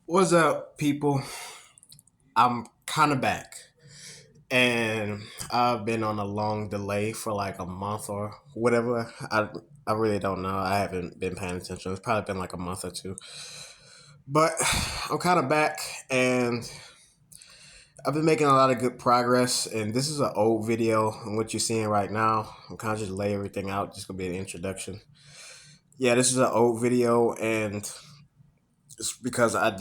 What's up, people? I'm kind of back, and I've been on a long delay for like a month or whatever. I really don't know. I haven't been paying attention. It's probably been like a month or two, but I'm kind of back, and I've been making a lot of good progress. And this is an old video, and what you're seeing right now, I'm kind of just lay everything out. Just gonna be an introduction. Yeah, this is an old video, and it's because I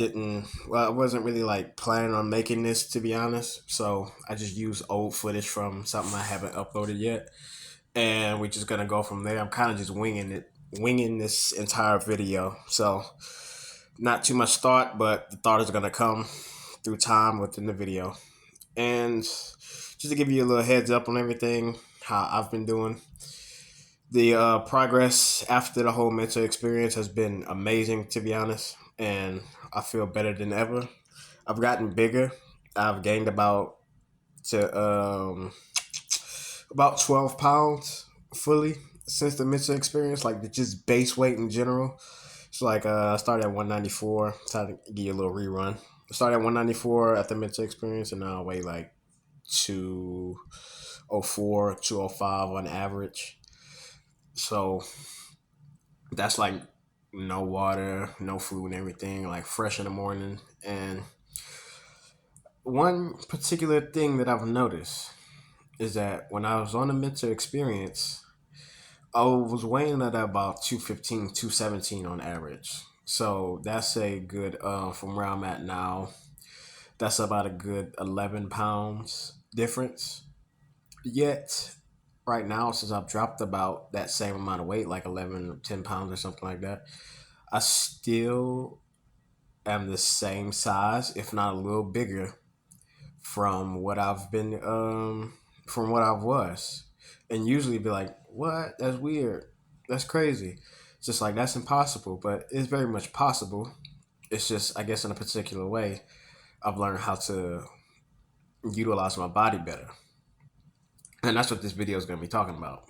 wasn't really like planning on making this, to be honest. So I just use old footage from something I haven't uploaded yet. And we're just gonna go from there. I'm kind of just winging this entire video. So not too much thought, but the thought is gonna come through time within the video. And just to give you a little heads up on everything, how I've been doing. The progress after the whole mental experience has been amazing, to be honest, and I feel better than ever. I've gotten bigger. I've gained to about 12 pounds fully since the mental experience, like just base weight in general. It's like I started at 194. To give you a little rerun. I started at 194 at the mental experience, and now I weigh like 204, 205 on average. So that's like no water, no food, and everything, like fresh in the morning. And one particular thing that I've noticed is that when I was on the mental experience, I was weighing at about 215, 217 on average. So that's a good, from where I'm at now, that's about a good 11 pounds difference. Yet, right now, since I've dropped about that same amount of weight, like 11 or 10 pounds or something like that, I still am the same size, if not a little bigger, from what I've been from what I was. And usually be like, what? That's weird. That's crazy. It's just like that's impossible, but it's very much possible. It's just I guess in a particular way I've learned how to utilize my body better. And that's what this video is gonna be talking about.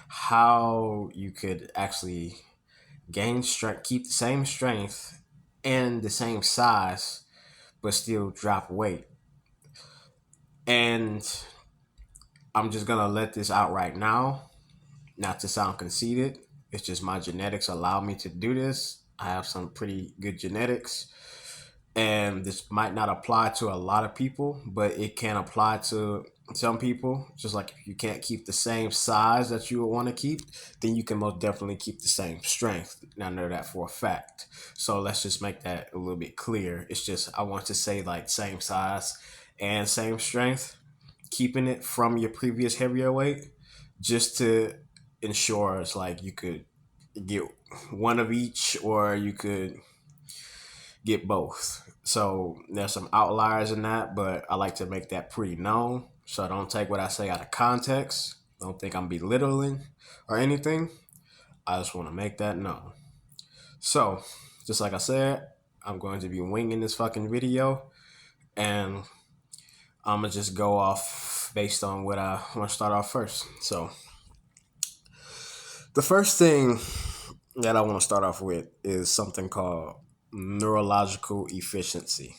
How you could actually gain strength, keep the same strength and the same size, but still drop weight. And I'm just gonna let this out right now, not to sound conceited. It's just my genetics allow me to do this. I have some pretty good genetics, and this might not apply to a lot of people, but it can apply to some people. Just like if you can't keep the same size that you would want to keep, then you can most definitely keep the same strength. And I know that for a fact. So let's just make that a little bit clear. It's just I want to say like same size and same strength, keeping it from your previous heavier weight, just to ensure it's like you could get one of each or you could get both. So there's some outliers in that, but I like to make that pretty known. So don't take what I say out of context. Don't think I'm belittling or anything. I just want to make that known. So, just like I said, I'm going to be winging this fucking video, and I'm gonna just go off based on what I want to start off first. So, the first thing that I want to start off with is something called neurological efficiency.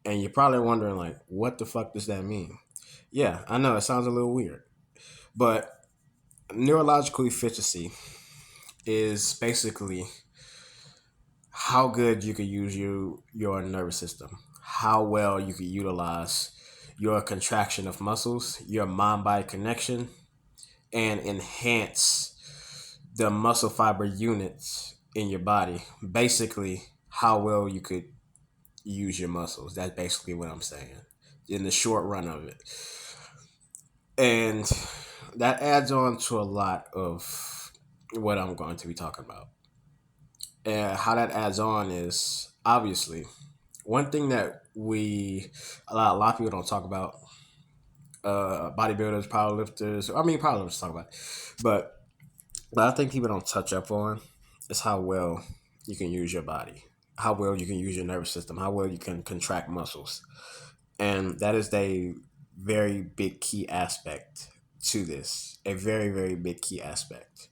And you're probably wondering, like, what the fuck does that mean? Yeah, I know it sounds a little weird, but neurological efficiency is basically how good you can use your nervous system, how well you can utilize your contraction of muscles, your mind body connection, and enhance the muscle fiber units in your body. Basically, how well you could use your muscles. That's basically what I'm saying in the short run of it. And that adds on to a lot of what I'm going to be talking about. And how that adds on is obviously one thing that a lot of people don't talk about. Bodybuilders, powerlifters. I mean, powerlifters talk about, it. But I think people don't touch up on is how well you can use your body, how well you can use your nervous system, how well you can contract muscles, and that is a very big key aspect to this. A very very big key aspect.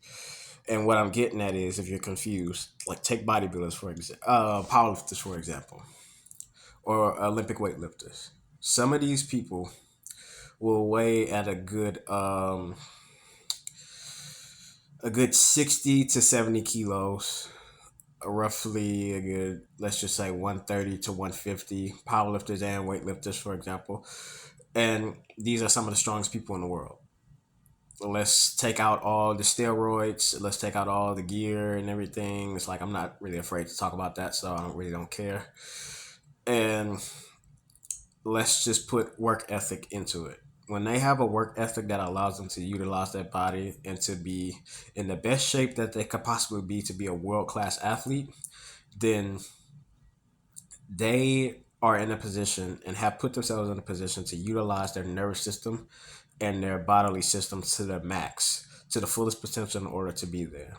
And what I'm getting at is, if you're confused, like take bodybuilders for example, powerlifters for example. or Olympic weightlifters. Some of these people will weigh at a good 60 to 70 kilos, roughly a good, let's just say 130 to 150, powerlifters and weightlifters, for example. And these are some of the strongest people in the world. Let's take out all the steroids, let's take out all the gear and everything. It's like I'm not really afraid to talk about that, so I don't care. And let's just put work ethic into it. When they have a work ethic that allows them to utilize their body and to be in the best shape that they could possibly be to be a world class athlete, then they are in a position and have put themselves in a position to utilize their nervous system and their bodily system to the max, to the fullest potential in order to be there.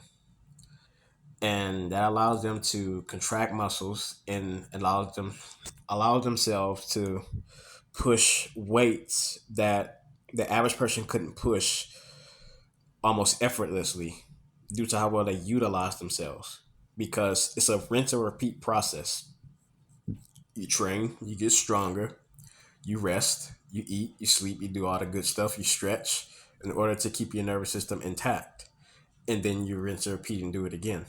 And that allows them to contract muscles and allows themselves to push weights that the average person couldn't push almost effortlessly due to how well they utilize themselves. Because it's a rinse and repeat process. You train, you get stronger, you rest, you eat, you sleep, you do all the good stuff, you stretch in order to keep your nervous system intact. And then you rinse and repeat and do it again.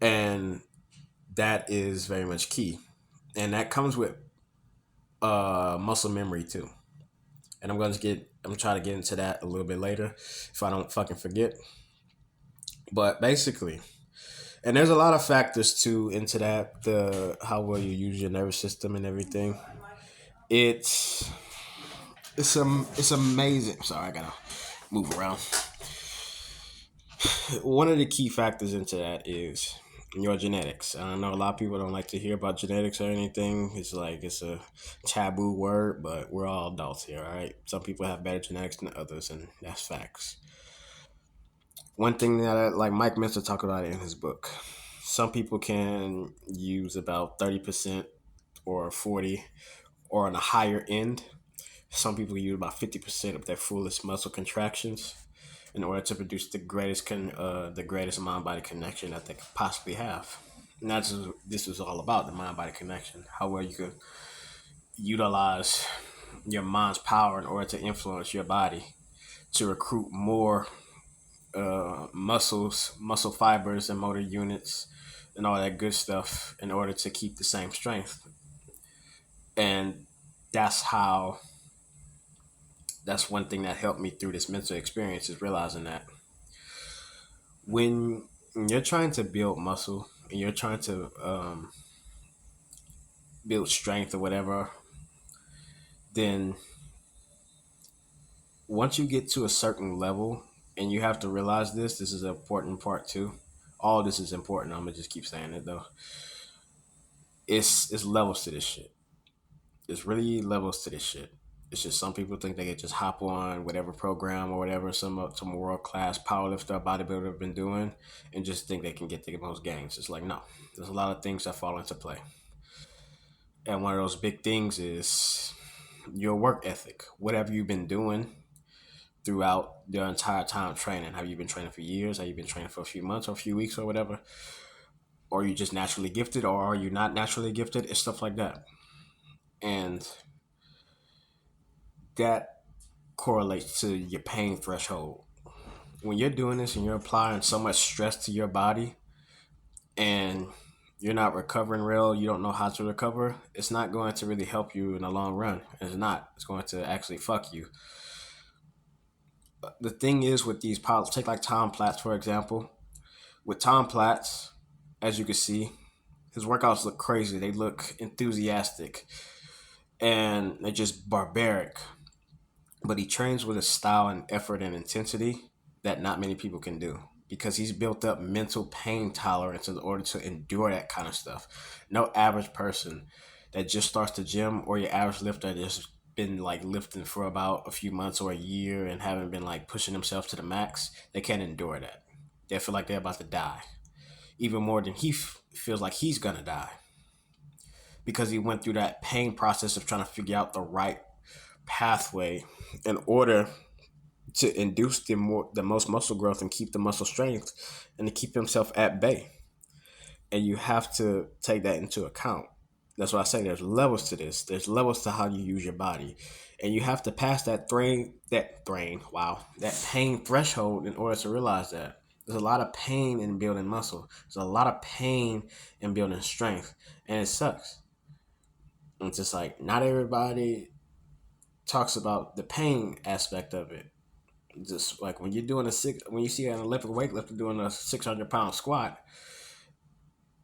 And that is very much key. And that comes with muscle memory too. And I'm trying to get into that a little bit later if I don't fucking forget. But basically, and there's a lot of factors too into that, the how well you use your nervous system and everything. It's it's amazing. Sorry, I gotta move around. One of the key factors into that is your genetics. I know a lot of people don't like to hear about genetics or anything. It's like it's a taboo word, but we're all adults here, all right? Some people have better genetics than others, and that's facts. One thing that like Mike Mentor talked about it in his book. Some people can use about 30% or 40 or on the higher end. Some people use about 50% of their fullest muscle contractions in order to produce the greatest mind body connection that they could possibly have. And that's what this is all about, the mind body connection. How well you could utilize your mind's power in order to influence your body to recruit more muscle fibers, and motor units, and all that good stuff in order to keep the same strength. And that's how that's one thing that helped me through this mental experience is realizing that when you're trying to build muscle and you're trying to build strength or whatever, then once you get to a certain level, and you have to realize this is an important part too. All this is important. I'm gonna just keep saying it though. It's levels to this shit. It's really levels to this shit. It's just some people think they can just hop on whatever program or whatever some world class powerlifter or bodybuilder have been doing and just think they can get the most gains. It's like no, there's a lot of things that fall into play, and one of those big things is your work ethic. What have you been doing throughout your entire time training? Have you been training for years? Have you been training for a few months or a few weeks or whatever? Or are you just naturally gifted, or are you not naturally gifted? It's stuff like that, and that correlates to your pain threshold. When you're doing this and you're applying so much stress to your body and you're not recovering real, you don't know how to recover, it's not going to really help you in the long run. It's not. It's going to actually fuck you. The thing is with these pilots, take like Tom Platz, for example. With Tom Platz, as you can see, his workouts look crazy. They look enthusiastic and they're just barbaric. But he trains with a style and effort and intensity that not many people can do because he's built up mental pain tolerance in order to endure that kind of stuff. No average person that just starts the gym or your average lifter that's been like lifting for about a few months or a year and haven't been like pushing themselves to the max, they can't endure that. They feel like they're about to die. Even more than he feels like he's gonna die because he went through that pain process of trying to figure out the right pathway in order to induce the most muscle growth and keep the muscle strength and to keep himself at bay. And you have to take that into account. That's what I say. There's levels to this. There's levels to how you use your body, and you have to pass that pain threshold in order to realize that. There's a lot of pain in building muscle. There's a lot of pain in building strength, and it sucks. It's just like not everybody talks about the pain aspect of it. Just like when you see an Olympic weightlifter doing a 600 pound squat,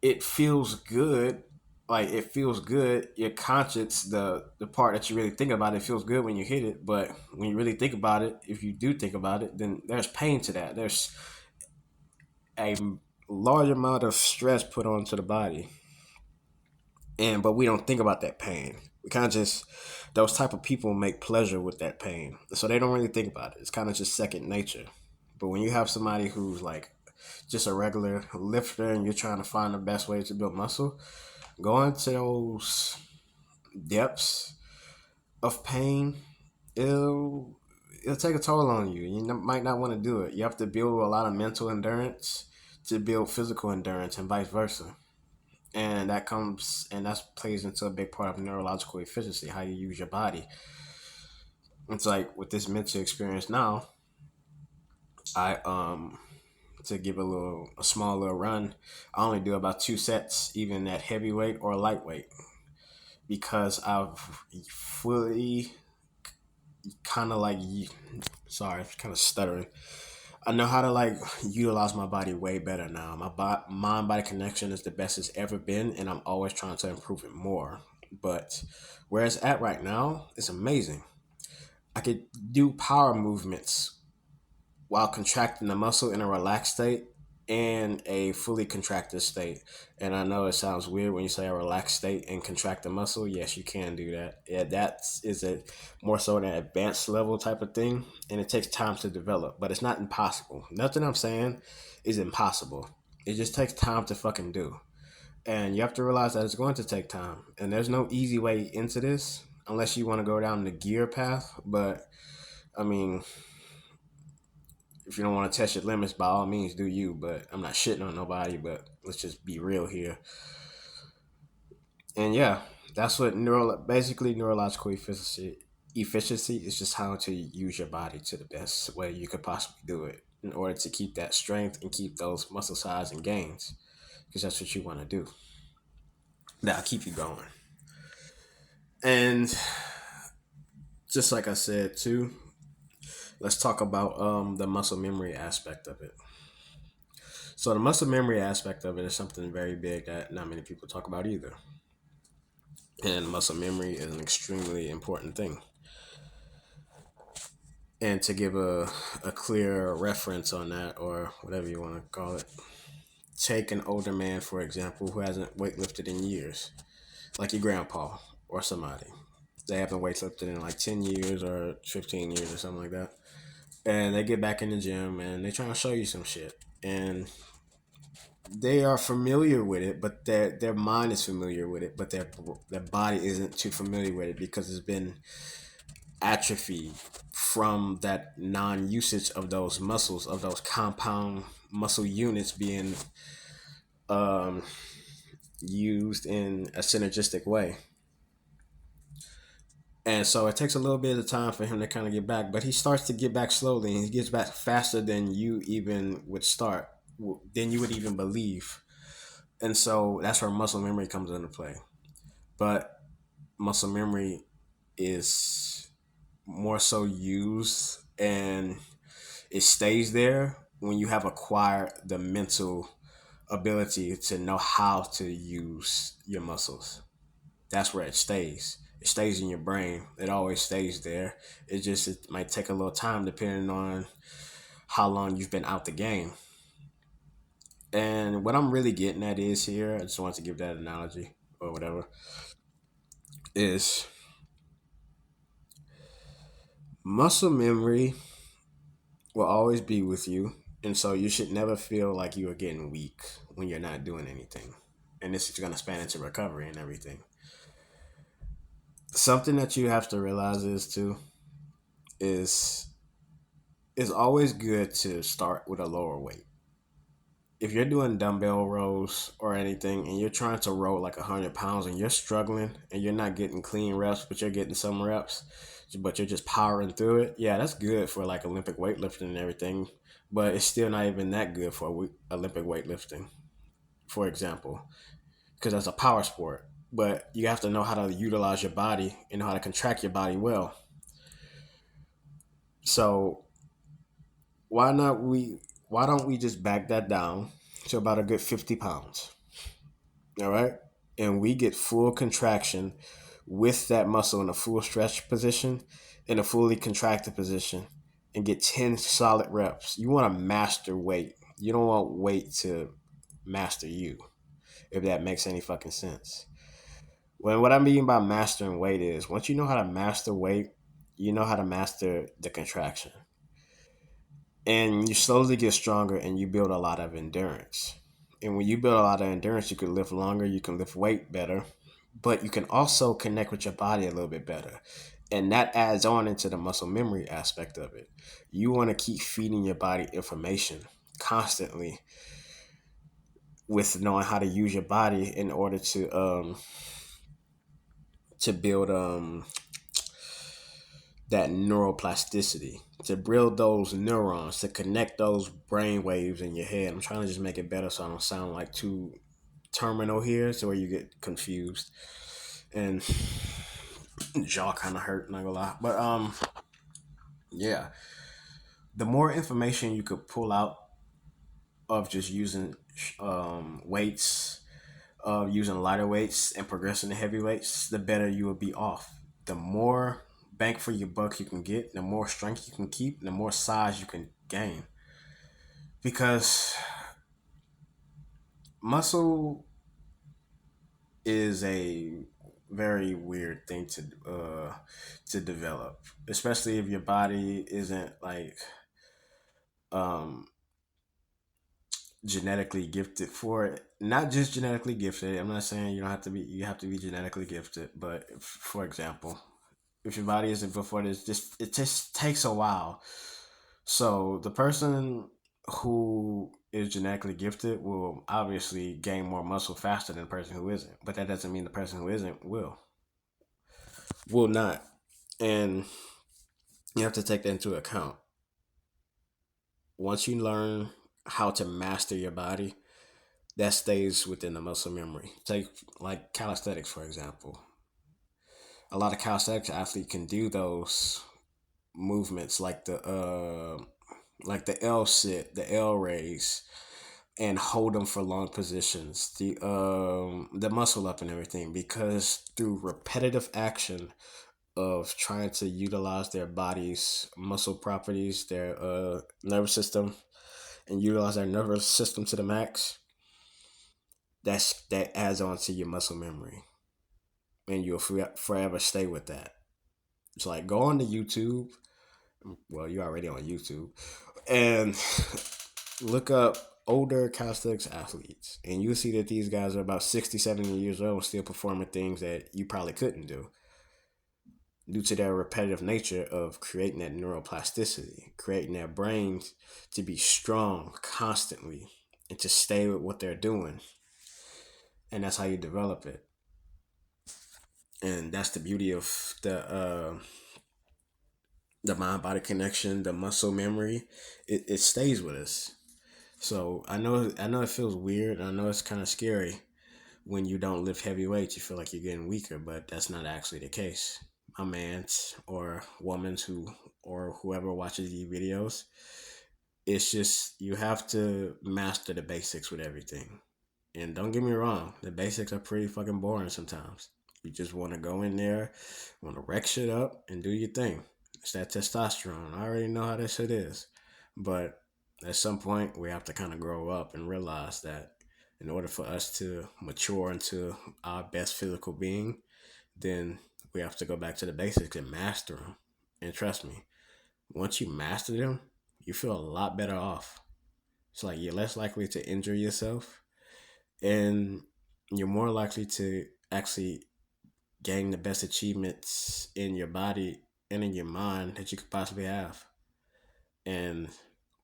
it feels good. Like it feels good. Your conscience, the part that you really think about, it feels good when you hit it. But when you really think about it, if you do think about it, then there's pain to that. There's a large amount of stress put onto the body, and but we don't think about that pain. We kind of just those type of people make pleasure with that pain, so they don't really think about it. It's kind of just second nature. But when you have somebody who's like just a regular lifter and you're trying to find the best way to build muscle, going to those depths of pain, it'll it'll take a toll on you. You might not want to do it. You have to build a lot of mental endurance to build physical endurance, and vice versa. And that plays into a big part of neurological efficiency, how you use your body. It's like with this mental experience now, I to give a small little run, I only do about 2 sets, even at heavyweight or lightweight, because I've fully kind of like sorry, I'm kind of stuttering. I know how to like utilize my body way better now. My mind body connection is the best it's ever been, and I'm always trying to improve it more. But where it's at right now, it's amazing. I could do power movements while contracting the muscle in a relaxed state and a fully contracted state. And I know it sounds weird when you say a relaxed state and contract the muscle. Yes, you can do that. Yeah, that is a more so an advanced level type of thing, and it takes time to develop, but it's not impossible. Nothing I'm saying is impossible. It just takes time to fucking do. And you have to realize that it's going to take time. And there's no easy way into this unless you want to go down the gear path. But I mean, if you don't want to test your limits, by all means, do you. But I'm not shitting on nobody. But let's just be real here. And yeah, that's what basically neurological efficiency is just how to use your body to the best way you could possibly do it in order to keep that strength and keep those muscle size and gains, because that's what you want to do. That'll keep you going. And just like I said too, let's talk about the muscle memory aspect of it. So the muscle memory aspect of it is something very big that not many people talk about either. And muscle memory is an extremely important thing. And to give a clear reference on that, or whatever you want to call it, take an older man, for example, who hasn't weightlifted in years, like your grandpa or somebody. They haven't weightlifted in like 10 years or 15 years or something like that. And they get back in the gym and they trying to show you some shit. And they are familiar with it, but their mind is familiar with it, but their body isn't too familiar with it because it's been atrophied from that non-usage of those muscles, of those compound muscle units being um, used in a synergistic way. And so it takes a little bit of time for him to kind of get back, but he starts to get back slowly, and he gets back faster than you even would start, than you would even believe. And so that's where muscle memory comes into play. But muscle memory is more so used, and it stays there when you have acquired the mental ability to know how to use your muscles. That's where it stays. It stays in your brain. It always stays there. It might take a little time depending on how long you've been out the game. And what I'm really getting at is here, I just wanted to give that analogy or whatever, is muscle memory will always be with you. And so you should never feel like you are getting weak when you're not doing anything. And this is going to span into recovery and everything. Something that you have to realize is too is it's always good to start with a lower weight. if you're doing dumbbell rows or anything and you're trying to row like 100 pounds and you're struggling and you're not getting clean reps, but you're getting some reps, but you're just powering through it, yeah, that's good for like Olympic weightlifting and everything. But it's still not even that good for Olympic weightlifting, for example, because that's a power sport. But you have to know how to utilize your body and know how to contract your body well. So why not we? Why don't we just back that down to about a good 50 pounds? All right. And we get full contraction with that muscle in a full stretch position, in a fully contracted position, and get 10 solid reps. You want to master weight. You don't want weight to master you, if that makes any fucking sense. When what I mean by mastering weight is once you know how to master weight, you know how to master the contraction. And you slowly get stronger and you build a lot of endurance. And when you build a lot of endurance, you can lift longer, you can lift weight better, but you can also connect with your body a little bit better. And that adds on into the muscle memory aspect of it. You want to keep feeding your body information constantly with knowing how to use your body in order to build that neuroplasticity, to build those neurons, to connect those brain waves in your head. I'm trying to just make it better so I don't sound like too terminal here, so where you get confused and jaw kind of hurt. Not gonna lie, but yeah, the more information you could pull out of just using weights, of using lighter weights and progressing to heavy weights, the better you will be off. The more bang for your buck you can get, the more strength you can keep, the more size you can gain. Because muscle is a very weird thing to develop, especially if your body isn't like um genetically gifted for it. Not just genetically gifted. I'm not saying you don't have to be. You have to be genetically gifted, but for example, if your body isn't built for this, just it just takes a while. So the person who is genetically gifted will obviously gain more muscle faster than the person who isn't. But that doesn't mean the person who isn't will not. And you have to take that into account. Once you learn how to master your body, that stays within the muscle memory. Take like calisthenics, for example. A lot of calisthenics athletes can do those movements like the L sit, the L raise, and hold them for long positions. The muscle up and everything because through repetitive action of trying to utilize their body's muscle properties, their nervous system, and utilize their nervous system to the max, that adds on to your muscle memory, and you'll forever stay with that. It's like go on to YouTube. Well, you're already on YouTube, and look up older calisthenics athletes, and you'll see that these guys are about 60, 70 years old, still performing things that you probably couldn't do due to their repetitive nature of creating that neuroplasticity, creating their brains to be strong constantly and to stay with what they're doing. And that's how you develop it. And that's the beauty of the mind body connection, the muscle memory. It stays with us. So I know it feels weird. I know it's kind of scary when you don't lift heavy weights. You feel like you're getting weaker, but that's not actually the case. My man's or woman's who or whoever watches these videos, it's just you have to master the basics with everything. And don't get me wrong, the basics are pretty fucking boring sometimes. You just want to go in there, want to wreck shit up and do your thing. It's that testosterone. I already know how that shit is. But at some point, we have to kind of grow up and realize that in order for us to mature into our best physical being, then we have to go back to the basics and master them. And trust me, once you master them, you feel a lot better off. It's like you're less likely to injure yourself and you're more likely to actually gain the best achievements in your body and in your mind that you could possibly have. And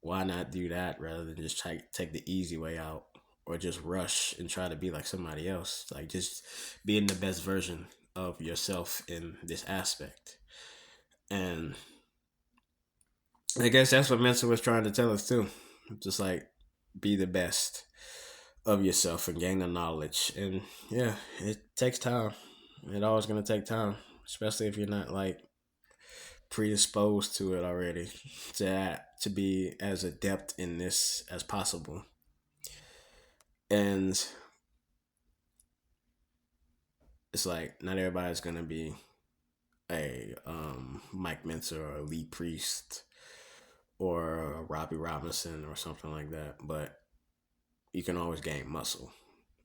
why not do that rather than just take the easy way out or just rush and try to be like somebody else? Like just being the best version of yourself in this aspect. And I guess that's what Mensa was trying to tell us too. Just like be the best of yourself and gain the knowledge. And yeah, it takes time. It always gonna take time, especially if you're not like predisposed to it already. To be as adept in this as possible. And it's like not everybody's gonna be a Mike Mensa or a Lee Priest or a Robbie Robinson or something like that, but you can always gain muscle.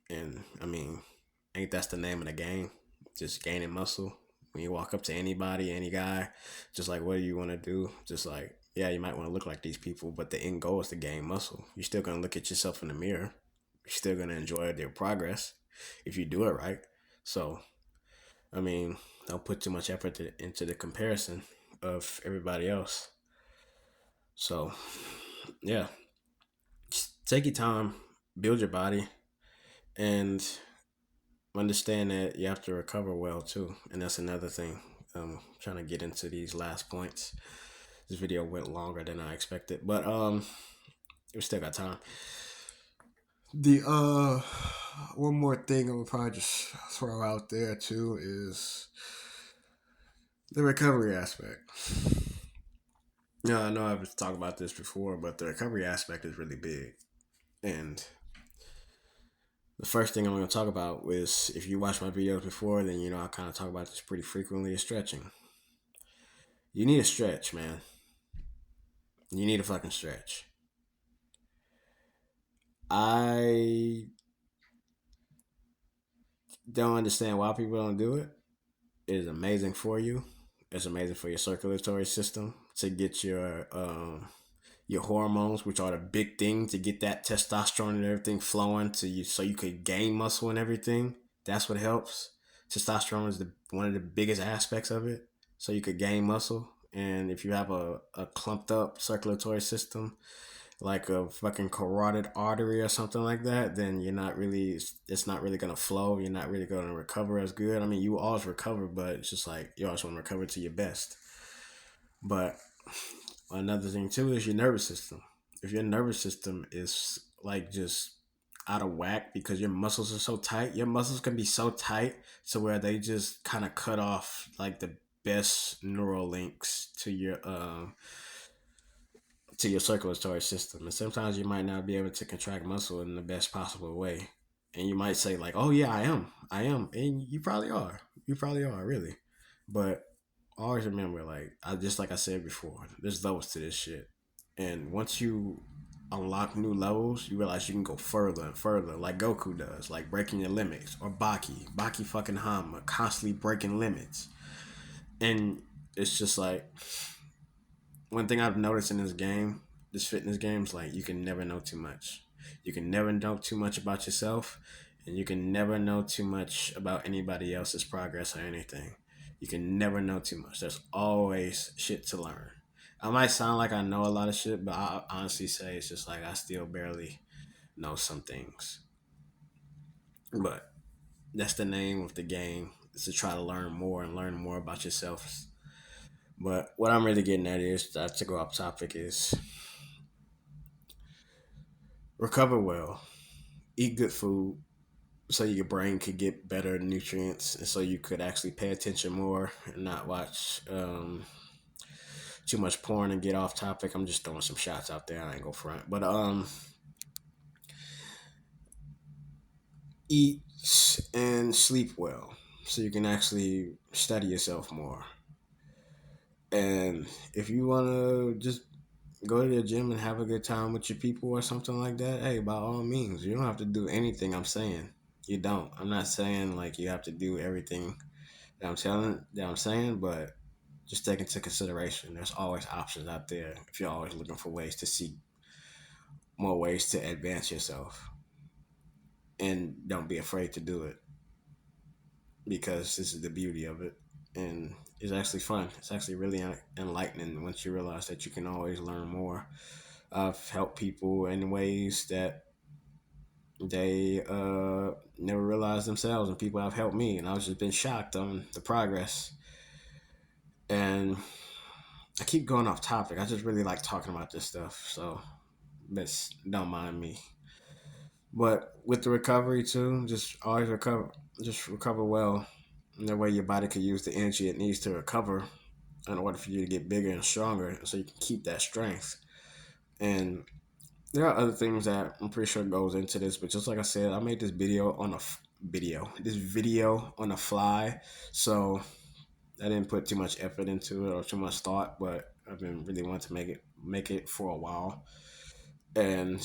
And I mean, ain't that's the name of the game? Just gaining muscle. When you walk up to anybody, any guy, just like, what do you want to do? Just like, yeah, you might want to look like these people, but the end goal is to gain muscle. You're still gonna look at yourself in the mirror. You're still gonna enjoy their progress if you do it right. So, I mean, don't put too much effort into the comparison of everybody else. So, yeah, just take your time, build your body, and understand that you have to recover well too, and that's another thing. Trying to get into these last points. This video went longer than I expected, but we still got time. The one more thing I'm gonna probably just throw out there too is the recovery aspect. Yeah, I know I've talked about this before, but the recovery aspect is really big. And the first thing I'm going to talk about is, if you watch my videos before, then you know I kind of talk about this pretty frequently, is stretching. You need a stretch, man. You need a fucking stretch. I don't understand why people don't do it. It is amazing for you. It's amazing for your circulatory system to get your hormones, which are the big thing to get that testosterone and everything flowing to you, so you could gain muscle and everything. That's what helps. Testosterone is one of the biggest aspects of it, so you could gain muscle. And if you have a clumped up circulatory system, like a fucking carotid artery or something like that, then you're not really, it's not really gonna flow. You're not really gonna recover as good. I mean, you always recover, but it's just like you always want to recover to your best. But another thing too is your nervous system. If your nervous system is like just out of whack because your muscles are so tight, your muscles can be so tight to where they just kind of cut off like the best neural links to your circulatory system. And sometimes you might not be able to contract muscle in the best possible way. And you might say like, "Oh yeah, I am," and you probably are. You probably are really, but always remember, like I said before, there's levels to this shit, and once you unlock new levels, you realize you can go further and further, like Goku does, like breaking your limits, or Baki fucking Hama, constantly breaking limits, and it's just like one thing I've noticed in this fitness game, is like you can never know too much. You can never know too much about yourself, and you can never know too much about anybody else's progress or anything. You can never know too much. There's always shit to learn. I might sound like I know a lot of shit, but I honestly say it's just like I still barely know some things. But that's the name of the game, is to try to learn more and learn more about yourself. But what I'm really getting at is, to go off topic, is recover well, eat good food, so your brain could get better nutrients, and so you could actually pay attention more and not watch too much porn and get off topic. I'm just throwing some shots out there. I ain't go front, but eat and sleep well, so you can actually study yourself more. And if you want to just go to the gym and have a good time with your people or something like that, hey, by all means, you don't have to do anything I'm saying. You don't. I'm not saying like you have to do everything that I'm saying, but just take into consideration there's always options out there if you're always looking for ways to see more ways to advance yourself. And don't be afraid to do it, because this is the beauty of it. And it's actually fun. It's actually really enlightening once you realize that you can always learn more I've helped people in ways that they never realized themselves, and people have helped me, and I've just been shocked on the progress. And I keep going off topic. I just really like talking about this stuff, so that's don't mind me. But with the recovery too, just always recover, just recover well. And that way, your body can use the energy it needs to recover in order for you to get bigger and stronger, so you can keep that strength. And there are other things that I'm pretty sure goes into this, but just like I said, I made this video on this video on the fly, so I didn't put too much effort into it or too much thought, but I've been really wanting to make it for a while, and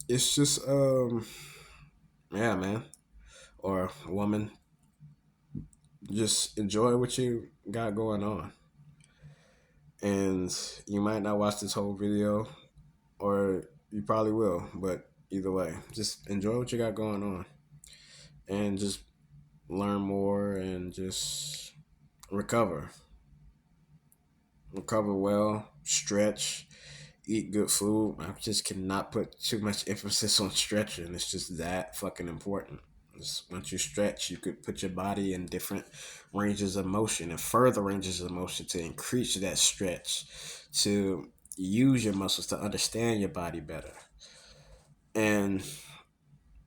it's just yeah, man, or woman, just enjoy what you got going on, and you might not watch this whole video, or you probably will, but either way, just enjoy what you got going on, and just learn more and just recover. Recover well, stretch, eat good food. I just cannot put too much emphasis on stretching. It's just that fucking important. Once you stretch, you could put your body in different ranges of motion and further ranges of motion to increase that stretch, to use your muscles to understand your body better. And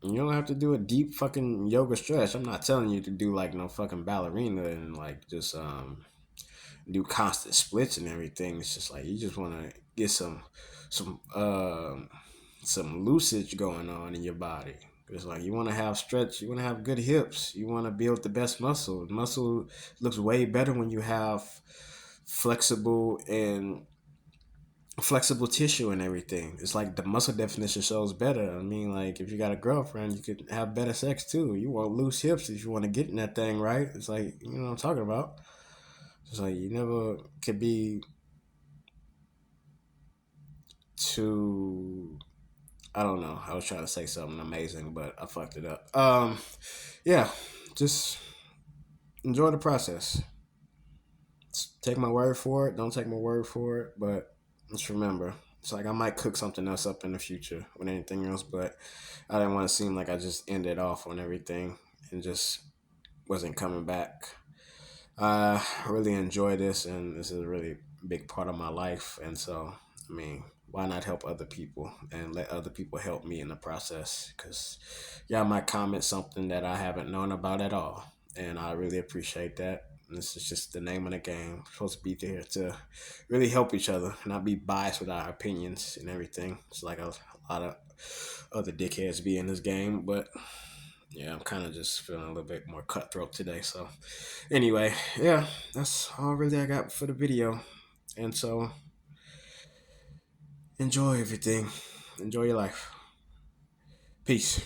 you don't have to do a deep fucking yoga stretch. I'm not telling you to do like no fucking ballerina and like just do constant splits and everything. It's just like you just want to get some some lucid going on in your body. It's like you want to have stretch, you want to have good hips, you want to build the best muscle. Muscle looks way better when you have flexible and flexible tissue and everything. It's like the muscle definition shows better. I mean, like if you got a girlfriend, you could have better sex too. You want loose hips if you want to get in that thing right. It's like you know what I'm talking about. It's like you never could be too. I don't know. I was trying to say something amazing, but I fucked it up. Yeah, just enjoy the process. Take my word for it. Don't take my word for it, but just remember, it's like I might cook something else up in the future with anything else, but I didn't want to seem like I just ended off on everything and just wasn't coming back. I really enjoy this, and this is a really big part of my life. And so, I mean, why not help other people and let other people help me in the process? Because y'all might comment something that I haven't known about at all, and I really appreciate that. This is just the name of the game. We're supposed to be here to really help each other, not be biased with our opinions and everything. It's like a lot of other dickheads be in this game, but yeah, I'm kind of just feeling a little bit more cutthroat today. So, anyway, yeah, that's all really I got for the video. And so, enjoy everything. Enjoy your life. Peace.